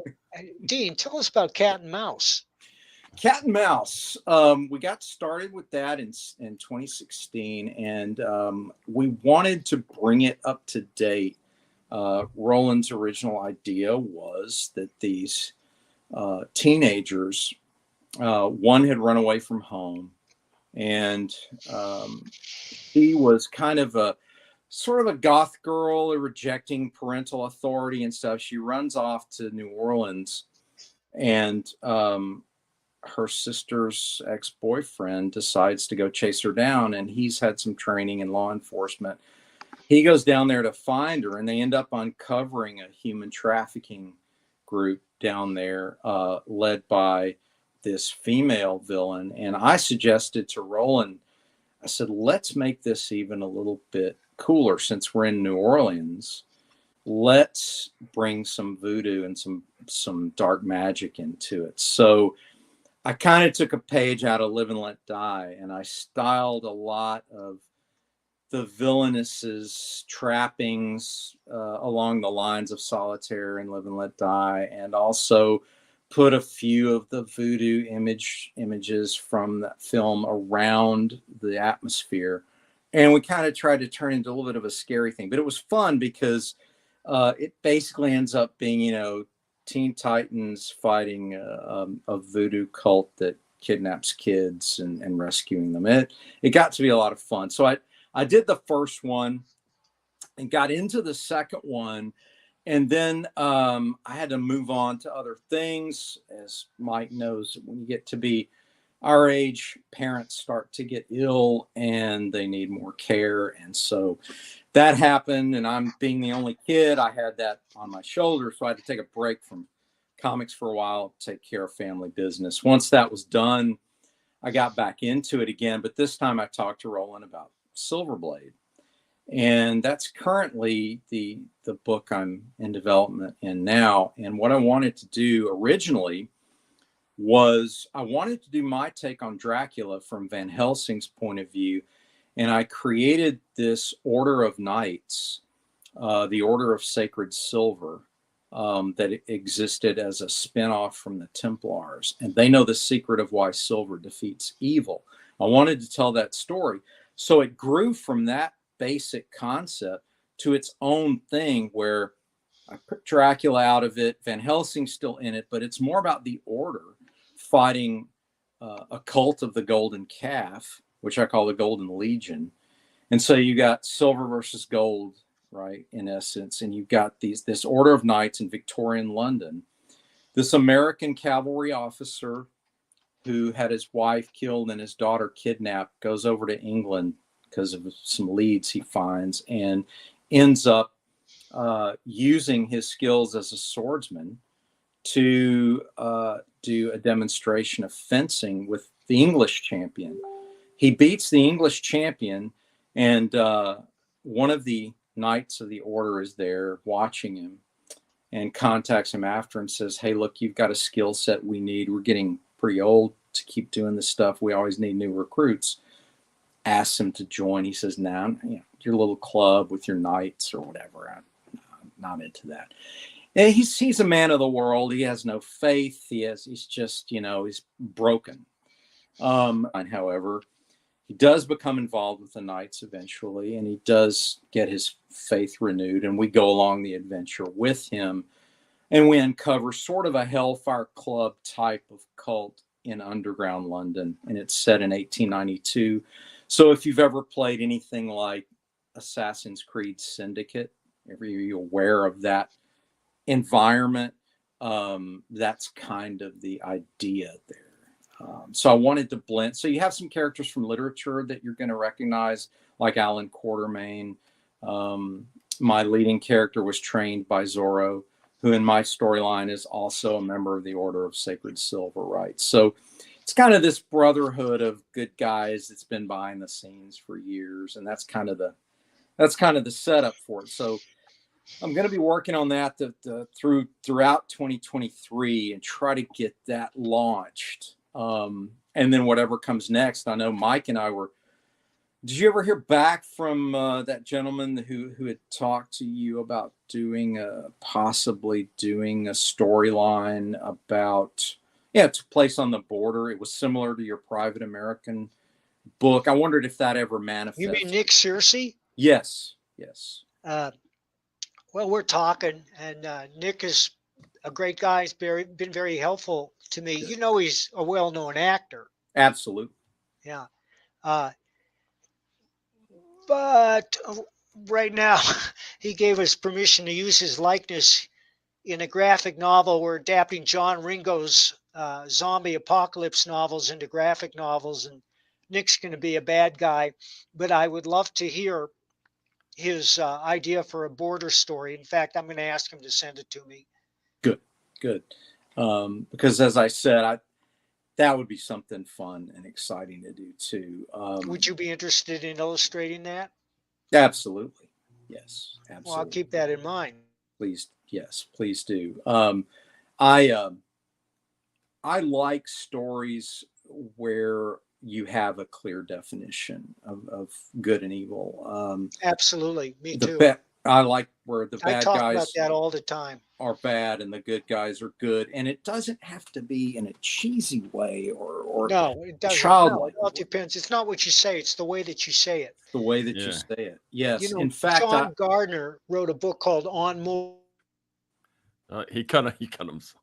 Dean, tell us about Cat and Mouse. Cat and Mouse. We got started with that in 2016, and we wanted to bring it up to date. Roland's original idea was that these teenagers. One had run away from home, and he was kind of a sort of a goth girl, rejecting parental authority and stuff. She runs off to New Orleans, and her sister's ex-boyfriend decides to go chase her down, and he's had some training in law enforcement. He goes down there to find her, and they end up uncovering a human trafficking group down there, led by this female villain. And I suggested to Roland, I said, let's make this even a little bit cooler. Since we're in New Orleans, let's bring some voodoo and some dark magic into it. So I kind of took a page out of Live and Let Die, and I styled a lot of the villainess's trappings along the lines of Solitaire and Live and Let Die, and also put a few of the voodoo images from that film around the atmosphere. And we kind of tried to turn into a little bit of a scary thing, but it was fun because it basically ends up being, you know, Teen Titans fighting a voodoo cult that kidnaps kids and rescuing them. It got to be a lot of fun. So I did the first one and got into the second one. And then I had to move on to other things. As Mike knows, when you get to be our age, parents start to get ill and they need more care. And so that happened. And I'm being the only kid, I had that on my shoulder. So I had to take a break from comics for a while, take care of family business. Once that was done, I got back into it again. But this time I talked to Roland about Silverblade. And that's currently the book I'm in development in now. And what I wanted to do originally was I wanted to do my take on Dracula from Van Helsing's point of view. And I created this Order of Knights, the Order of Sacred Silver, that existed as a spinoff from the Templars. And they know the secret of why silver defeats evil. I wanted to tell that story. So it grew from that basic concept to its own thing where I put Dracula out of it. Van Helsing's still in it, but it's more about the Order fighting a cult of the Golden Calf, which I call the Golden Legion. And so you got silver versus gold, right, in essence. And you've got this Order of Knights in Victorian London. This American cavalry officer who had his wife killed and his daughter kidnapped goes over to England because of some leads he finds, and ends up using his skills as a swordsman to do a demonstration of fencing with the English champion. He beats the English champion, and one of the Knights of the Order is there watching him and contacts him after and says, "Hey, look, you've got a skill set we need. We're getting pretty old to keep doing this stuff. We always need new recruits." Asks him to join. He says, "Nah, you know, your little club with your knights or whatever. I'm not into that." And he's a man of the world. He has no faith. He's just, you know, he's broken. However, he does become involved with the knights eventually, and he does get his faith renewed. And we go along the adventure with him, and we uncover sort of a Hellfire Club type of cult in underground London, and it's set in 1892. So if you've ever played anything like Assassin's Creed Syndicate, are you aware of that environment? That's kind of the idea there. So I wanted to blend. So you have some characters from literature that you're going to recognize, like Alan Quatermain. My leading character was trained by Zorro, who in my storyline is also a member of the Order of Sacred Silver, right? So it's kind of this brotherhood of good guys that's been behind the scenes for years, and that's kind of the setup for it. So I'm going to be working on that throughout 2023 and try to get that launched. And then whatever comes next, I know Mike and I were. Did you ever hear back from that gentleman who had talked to you about possibly doing a storyline about? Yeah, it took place on the border. It was similar to your Private American book. I wondered if that ever manifested. You mean Nick Searcy? Yes. Well, we're talking, and Nick is a great guy. He's been very helpful to me. You know, he's a well-known actor. Absolutely. Yeah. But right now, he gave us permission to use his likeness in a graphic novel. We're adapting John Ringo's zombie apocalypse novels into graphic novels, and Nick's going to be a bad guy. But I would love to hear his idea for a border story. In fact, I'm going to ask him to send it to me. Good. Because as I said, that would be something fun and exciting to do too. Would you be interested in illustrating that? Absolutely. Yes. Absolutely. Well, I'll keep that in mind. Please. Yes, please do. I like stories where you have a clear definition of good and evil. Absolutely, me too. I like where the I bad talk about guys that all the time. are bad and the good guys are good, and it doesn't have to be in a cheesy way or No, it doesn't. No, childlike. it all depends. It's not what you say; it's the way that you say it. The way that you Yeah. say it. Yes. You know, In fact, John Gardner wrote a book called On More. He cut himself.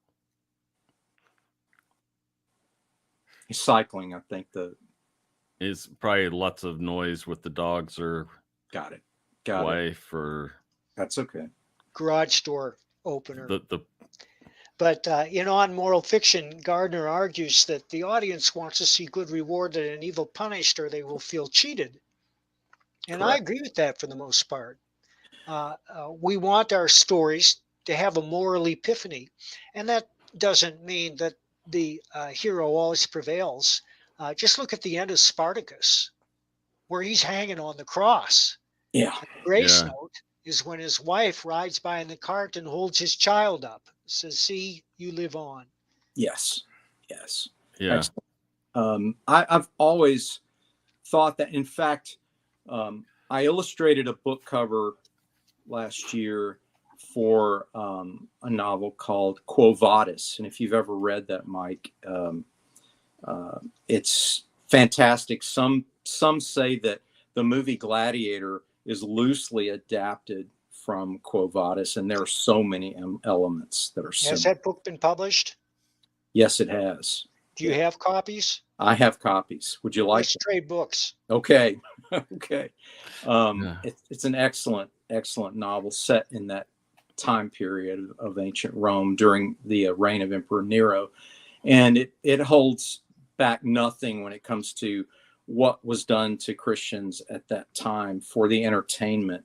he's cycling. I think Is probably lots of noise with the dogs or got it. wife or That's okay. Garage door opener. the But in On Moral Fiction, Gardner argues that the audience wants to see good rewarded and evil punished, or they will feel cheated. And I Correct. agree with that for the most part. We want our stories to have a moral epiphany, and that doesn't mean that the hero always prevails. Just look at the end of Spartacus, where he's hanging on the cross. Yeah. The grace Yeah. note is when his wife rides by in the cart and holds his child up, says, "See, you live on." Yes. yeah. Excellent. I've always thought that. In fact, I illustrated a book cover last year for a novel called Quo Vadis, and if you've ever read that, Mike, it's fantastic. Some say that the movie Gladiator is loosely adapted from Quo Vadis, and there are so many elements that are Has similar. that book been published? Yes, it has. Do you have copies? I have copies. Would you like Let's trade books. Okay. Okay. Yeah. It's an excellent novel set in that time period of ancient Rome during the reign of Emperor Nero. And it holds back nothing when it comes to what was done to Christians at that time for the entertainment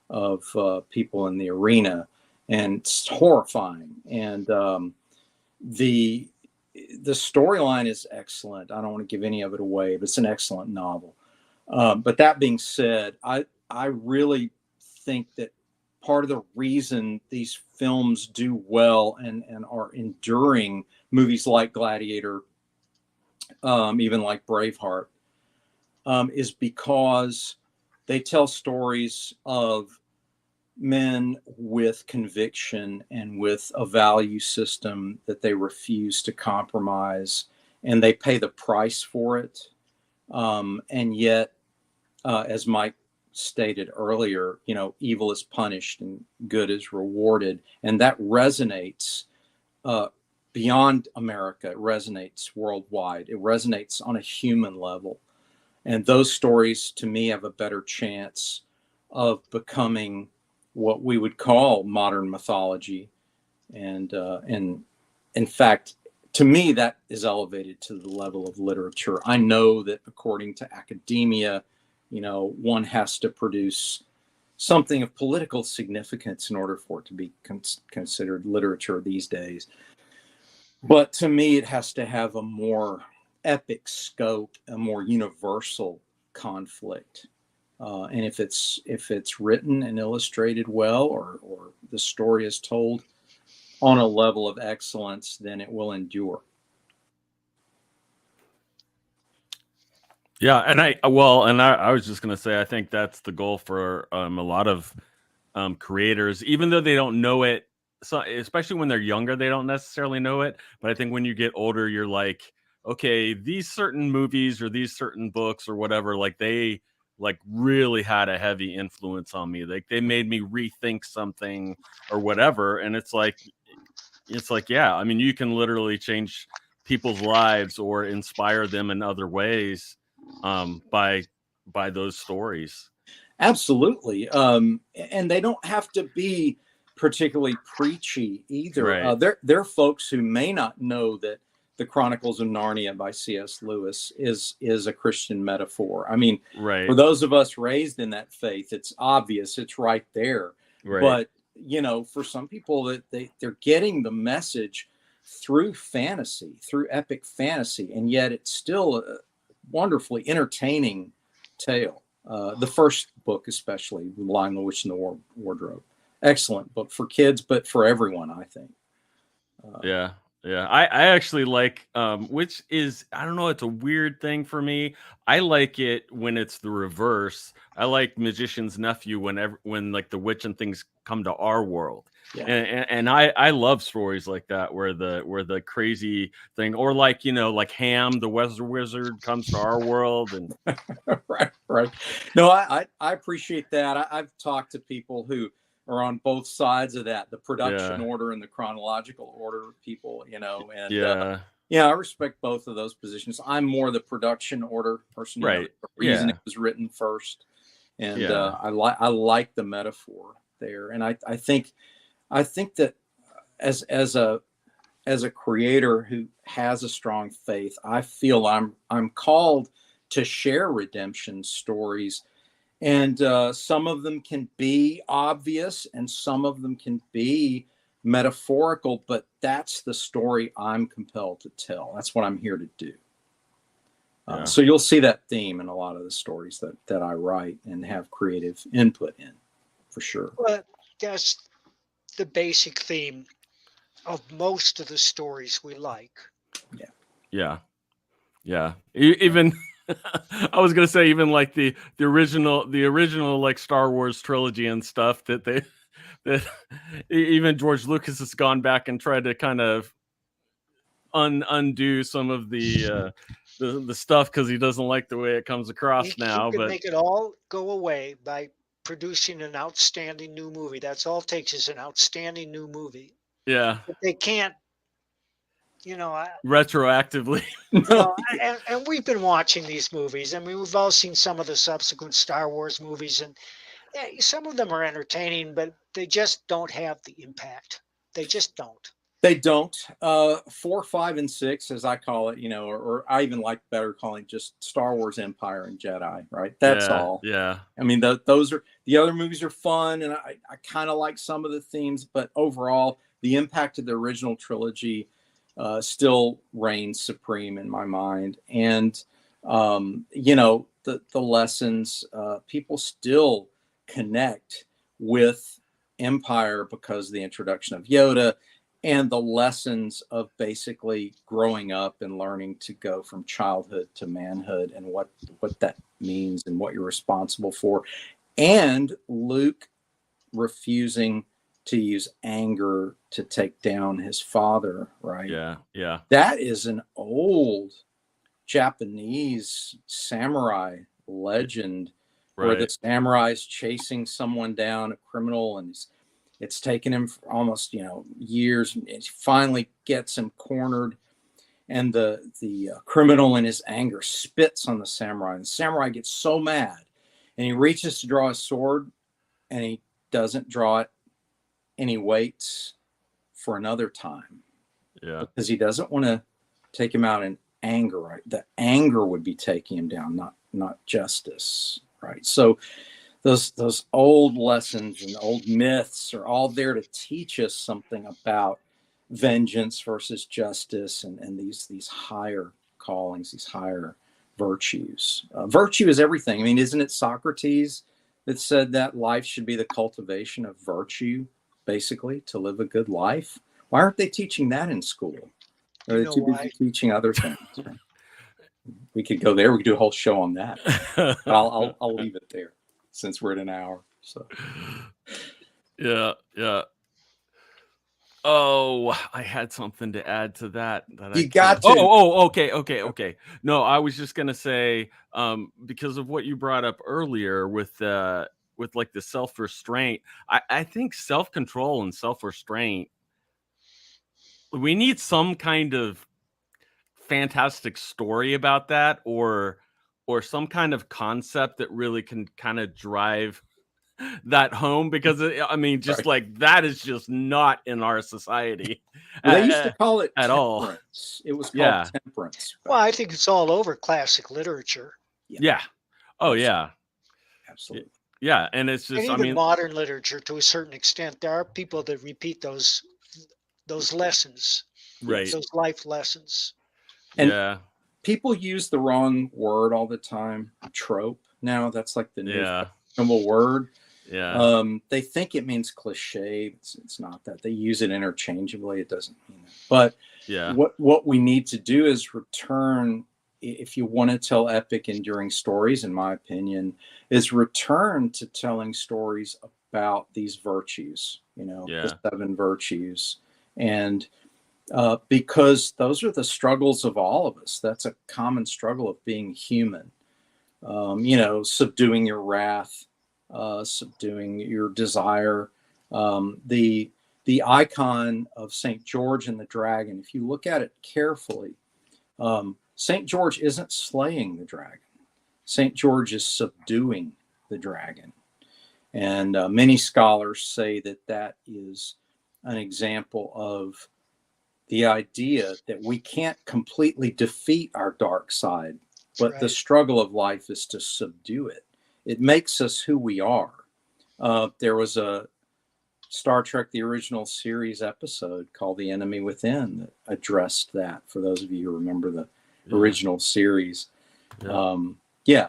of people in the arena. And it's horrifying. And the storyline is excellent. I don't want to give any of it away, but it's an excellent novel. But that being said, I really think that part of the reason these films do well and are enduring, movies like Gladiator, even like Braveheart, is because they tell stories of men with conviction and with a value system that they refuse to compromise, and they pay the price for it. And yet, as Mike stated earlier, evil is punished and good is rewarded. And that resonates beyond America. It resonates worldwide. It resonates on a human level. And those stories, to me, have a better chance of becoming what we would call modern mythology. And in fact, to me, that is elevated to the level of literature. I know that according to academia, one has to produce something of political significance in order for it to be considered literature these days. But to me, it has to have a more epic scope, a more universal conflict. And if it's written and illustrated well, or the story is told on a level of excellence, then it will endure. Yeah, and I was just gonna say, I think that's the goal for a lot of creators, even though they don't know it. So especially when they're younger, they don't necessarily know it. But I think when you get older, you're like, okay, these certain movies or these certain books or whatever, like they really had a heavy influence on me. Like they made me rethink something or whatever. And it's like, yeah, I mean, you can literally change people's lives or inspire them in other ways by those stories. Absolutely. And they don't have to be particularly preachy either. Right. There are folks who may not know that the Chronicles of Narnia by C.S. Lewis is a Christian metaphor. I mean, right. For those of us raised in that faith, it's obvious, it's right there. Right. But, for some people, that they're getting the message through fantasy, through epic fantasy, and yet it's still a wonderfully entertaining tale. The first book, especially, Lion, the Witch, and the Wardrobe. Excellent book for kids, but for everyone, I think. Yeah. Yeah, I actually like which is, I don't know, it's a weird thing for me. I like it when it's the reverse. I like Magician's Nephew when like the witch and things come to our world. Yeah. And I love stories like that where the crazy thing, or like, you know, like Ham the Wizard comes to our world. And right. No, I appreciate that. I've talked to people who are on both sides of that, the production yeah, order and the chronological order people, you know, and yeah, yeah, I respect both of those positions. I'm more the production order person, you know, right, the reason yeah, it was written first. And yeah, I like the metaphor there. And I think that as a creator who has a strong faith, I feel I'm called to share redemption stories, and some of them can be obvious, and some of them can be metaphorical. But that's the story I'm compelled to tell. That's what I'm here to do. yeah. So you'll see that theme in a lot of the stories that I write and have creative input in, for sure. But that's the basic theme of most of the stories we like. Yeah. Yeah. Even I was gonna say, even like the original like Star Wars trilogy and stuff, that that even George Lucas has gone back and tried to kind of undo some of the stuff because he doesn't like the way it comes across He now. could But make it all go away by producing an outstanding new movie. That's all it takes is an outstanding new movie. yeah, But they can't, you know, retroactively. No, and we've been watching these movies. I mean, we've all seen some of the subsequent Star Wars movies, and some of them are entertaining, but they just don't have the impact. They just don't. they don't. 4, 5, and 6, as I call it, you know, or I even like better calling just Star Wars, Empire, and Jedi. Right. That's Yeah, all. yeah, I mean, those are the other movies are fun, and I kind of like some of the themes, but overall, the impact of the original trilogy still reigns supreme in my mind. And you know, the lessons, people still connect with Empire because of the introduction of Yoda and the lessons of basically growing up and learning to go from childhood to manhood, and what that means and what you're responsible for. And Luke refusing to use anger to take down his father, right? yeah, yeah. That is an old Japanese samurai legend where the Right. samurai is chasing someone down, a criminal, and it's taken him for almost, you know, years. And it finally gets him cornered, and the criminal in his anger spits on the samurai, and the samurai gets so mad, and he reaches to draw his sword, and he doesn't draw it, and he waits for another time Yeah, because he doesn't want to take him out in anger. Right, the anger would be taking him down, not justice. Right, so those old lessons and old myths are all there to teach us something about vengeance versus justice, and these higher callings, these higher virtues. Virtue is everything. I mean, isn't it Socrates that said that life should be the cultivation of virtue, basically, to live a good life? Why aren't they teaching that in school? Are You they know too busy why? teaching other things? We could go there. We could do a whole show on that. But I'll leave it there since we're at an hour. So yeah, yeah. Oh, I had something to add to that I you can't. got to. Okay. No, I was just gonna say, because of what you brought up earlier with like the self-restraint, I think self-control and self-restraint, we need some kind of fantastic story about that, or some kind of concept that really can kind of drive that home, because I mean, just Right. like that is just not in our society Well, they used to call it at all. temperance. It was called Yeah, temperance. Well, I think it's all over classic literature yeah. Oh yeah, Absolutely. yeah. And it's and just, I even mean, modern literature to a certain extent. There are people that repeat those lessons, right? those life lessons. And Yeah, people use the wrong word all the time. Trope. Now that's like the new yeah, fashionable word. Yeah. They think it means cliche. It's not that. They use it interchangeably. It doesn't mean that. But Yeah. what we need to do is return, if you want to tell epic, enduring stories, in my opinion, is return to telling stories about these virtues, the 7 virtues. And because those are the struggles of all of us. That's a common struggle of being human. Subduing your wrath, subduing your desire. The icon of St. George and the dragon, if you look at it carefully, St. George isn't slaying the dragon. St. George is subduing the dragon. And many scholars say that is an example of the idea that we can't completely defeat our dark side, but the struggle of life is to subdue it. It makes us who we are. There was a Star Trek, the original series episode called The Enemy Within that addressed that, for those of you who remember the original series. I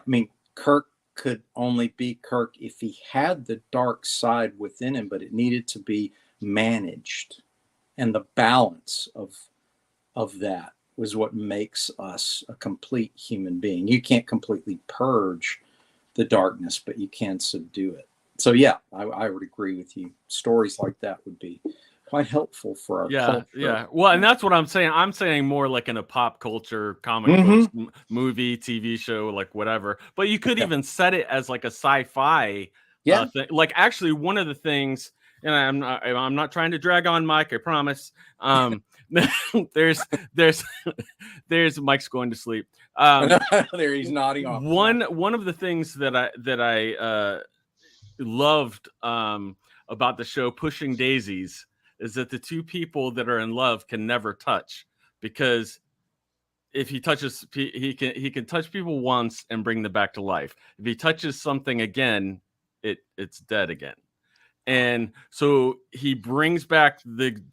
mean, Kirk could only be Kirk if he had the dark side within him, but it needed to be managed. And the balance of that was what makes us a complete human being. You can't completely purge the darkness, but you can subdue it. So yeah, I would agree with you. Stories like that would be quite helpful for our culture. Yeah. Well, and that's what I'm saying. I'm saying more like in a pop culture, comic books, movie, TV show, like whatever. But you could even set it as like a sci-fi thing. Like actually, one of the things, and I'm not trying to drag on Mike, I promise. There's Mike's going to sleep. There he's nodding off. One of the things that I loved about the show Pushing Daisies is that the two people that are in love can never touch, because if he touches, he can touch people once and bring them back to life. If he touches something again, it's dead again. And so he brings back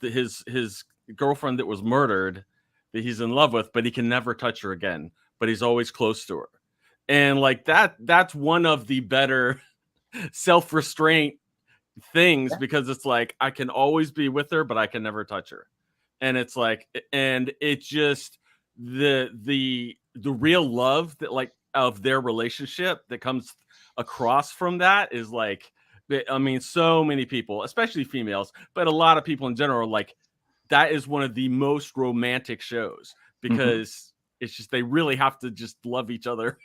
his girlfriend that was murdered, that he's in love with, but he can never touch her again, but he's always close to her. And like that's one of the better self-restraint things, because it's like I can always be with her, but I can never touch her. And it's like, and it's just the real love that like of their relationship that comes across from that is like, I mean, so many people, especially females, but a lot of people in general, like that is one of the most romantic shows, because it's just, they really have to just love each other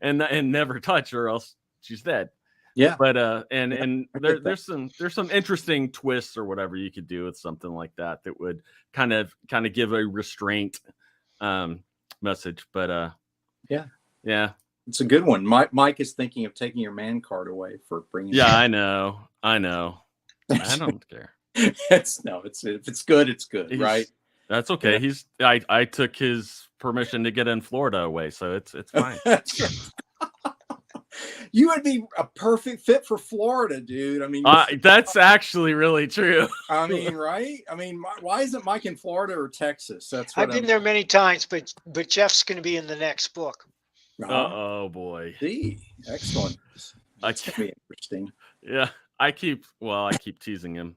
and never touch, or else she's dead. Yeah. But and there's some interesting twists or whatever you could do with something like that would kind of give a restraint message. But yeah. It's a good one. Mike is thinking of taking your man card away for bringing. Yeah, I know. I don't care. If it's good, it's good, right? That's okay. Yeah. I took his permission to get in Florida away, so it's fine. You would be a perfect fit for Florida, dude. I mean, that's actually really true. I mean, right? I mean, why isn't Mike in Florida or Texas? I've been there many times, but Jeff's going to be in the next book. Oh boy! See, excellent. That's gonna be interesting. Yeah, I keep teasing him,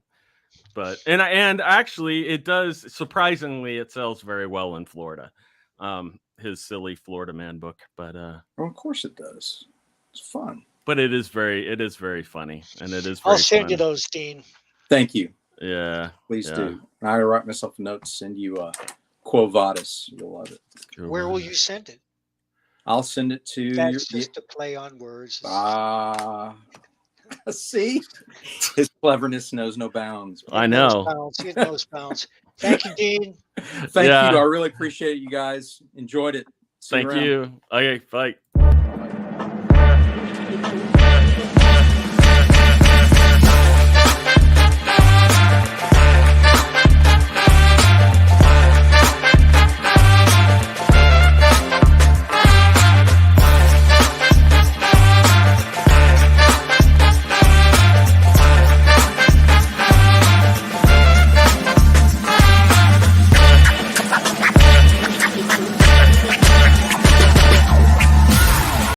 but and actually, it does, surprisingly, it sells very well in Florida. His silly Florida Man book, but well, of course it does. It's fun. But it is very funny, and it is. I'll send you those, Dean. Thank you. Yeah, please do. I write myself a note to send you Quo Vadis. You'll love it. Where will you send it? I'll send it to. That's just a play on words. See, his cleverness knows no bounds. I know. It knows bounds. Thank you, Dean. Thank you. I really appreciate it, you guys. Enjoyed it. Thank you. Okay, bye.